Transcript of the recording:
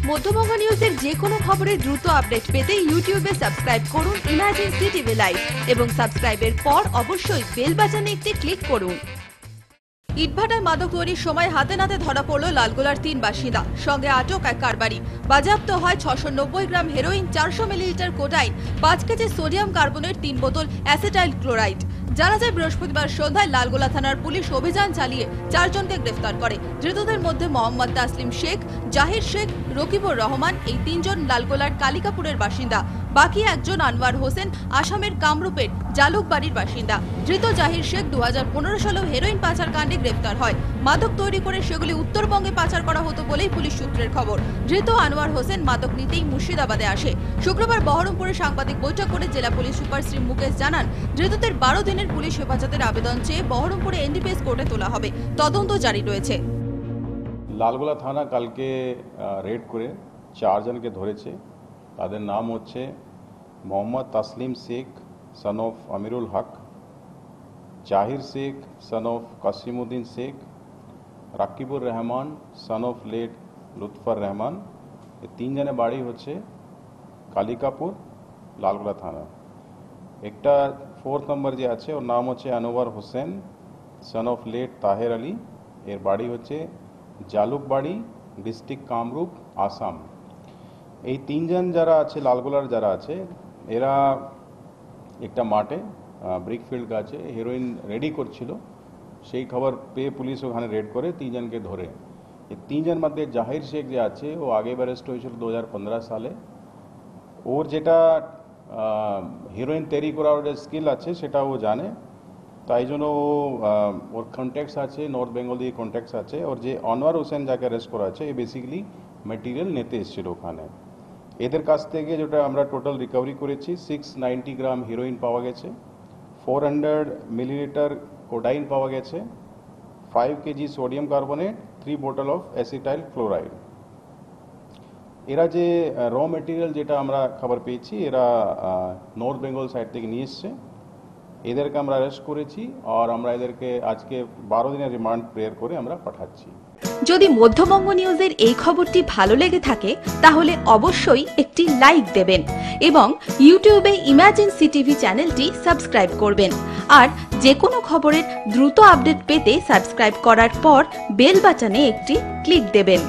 মধ্যবঙ্গ নিউজের যে কোনো খবরের দ্রুত আপডেট পেতে ইউটিউবে সাবস্ক্রাইব করুন ইমার্জেন্সি টিভি লাইভ এবং সাবস্ক্রাইবের পর অবশ্যই বেল বাটনে একটি ক্লিক করুন। ইটভাটায় মাদক তৈরির সময় হাতে নাতে ধরা পড়ল লালগোলার 3 বাসিন্দা, সঙ্গে আটক এক কারবারি। বাজেয়াপ্ত হয় 690 গ্রাম heroin, 400 millilitre codeine, 5 KG sodium কার্বনের 3 বোতল অ্যাসিটাইল ক্লোরাইড। জানা যায় বৃহস্পতিবার সন্ধ্যায় লালগোলা থানার পুলিশ অভিযান চালিয়ে 4 জনকে গ্রেফতার করে। ধৃতদের মধ্যে মোহাম্মদ তাসলিম শেখ, জাহির শেখ, রকিবুর রহমান এই 3 জন লালগোলার কালিকাপুরের বাসিন্দা। বাকি একজন আনোয়ার হোসেন আসামের কামরূপের জালুকবাড়ির বাসিন্দা। ধৃত জাহির শেখ 2015 সালেও হেরোইন পাচার কাণ্ডে গ্রেফতার হয়। মাদক তৈরি করে সেগুলি উত্তরবঙ্গে পাচার করা হতো বলেই পুলিশ সূত্রের খবর। ধৃত আনোয়ার হোসেন মাদক নিতেই মুর্শিদাবাদে আসে। শুক্রবার বহরমপুরে সাংবাদিক বৈঠক করে জেলা পুলিশ সুপার শ্রী মুকেশ জানান, ধৃতদের 12 দিনের পুলিশ হেফাজতের আবেদন চেয়ে বহরমপুরে এনডিপিএস কোর্টে তোলা হবে। তদন্ত জারি রয়েছে। লালগোলা থানা কালকে রেড করে 4 জনকে ধরেছে। তাদের নাম হচ্ছে Mohammad Taslim Sheikh son of Amirul Haque, Zahir Sheikh son of Kasimuddin Sheikh, Rakibur Rahman son of late Lutfar Rahman. এই 3 জনের বাড়ি হচ্ছে কালিকাপুর লালগোলা থানা। একটা 4 নম্বর যে আছে ওর নাম হচ্ছে Anwar Hossain son of late Taher Ali, এর বাড়ি হচ্ছে জালুকবাড়ি, ডিস্ট্রিক্ট কামরূপ, আসাম। এই 3 জন যারা আছে লালগোলার যারা আছে এরা একটা মাঠে ব্রিকফিল্ড গাছে হেরোইন রেডি করছিল। সেই খবর পেয়ে পুলিশ ওখানে রেড করে 3 জনকে ধরে। এই 3 জন মধ্যে জাহির শেখ যে আছে ও আগে অ্যারেস্ট হয়েছিল 2015 সালে। ওর যেটা হিরোইন তৈরি করার স্কিল আছে সেটা ও জানে, তাই জন্য ওর কন্ট্যাক্টস আছে, নর্থ বেঙ্গল দিয়ে কন্ট্যাক্টস আছে। ওর যে আনোয়ার হোসেন যাকে অ্যারেস্ট করা আছে এ বেসিক্যালি ম্যাটেরিয়াল নিতে এসেছিল ওখানে। এদের কাছ থেকে যেটা আমরা টোটাল রিকভারি করেছি 690 গ্রাম হিরোইন পাওয়া গেছে, 400 মিলিলিটার কোডাইন পাওয়া গেছে, 5 কেজি সোডিয়াম কার্বনেট, 3 বোতল অফ অ্যাসিটাইল ক্লোরাইড। এরা যে র মেটেরিয়াল যেটা আমরা খবর পেয়েছি এরা নর্থ বেঙ্গল সাইড থেকে নিয়ে এসছে। এদেরকে আমরা অ্যারেস্ট করেছি আর আমরা এদেরকে আজকে 12 দিনের রিমান্ড প্রেয়ার করে আমরা পাঠাচ্ছি। যদি মধ্যবঙ্গ নিউজের এই খবরটি ভালো লেগে থাকে তাহলে অবশ্যই একটি লাইক দেবেন এবং ইউটিউবে ইমার্জেন্সি টিভি চ্যানেলটি সাবস্ক্রাইব করবেন। আর যে কোনো খবরের দ্রুত আপডেট পেতে সাবস্ক্রাইব করার পর বেল বাটনে একটি ক্লিক দেবেন।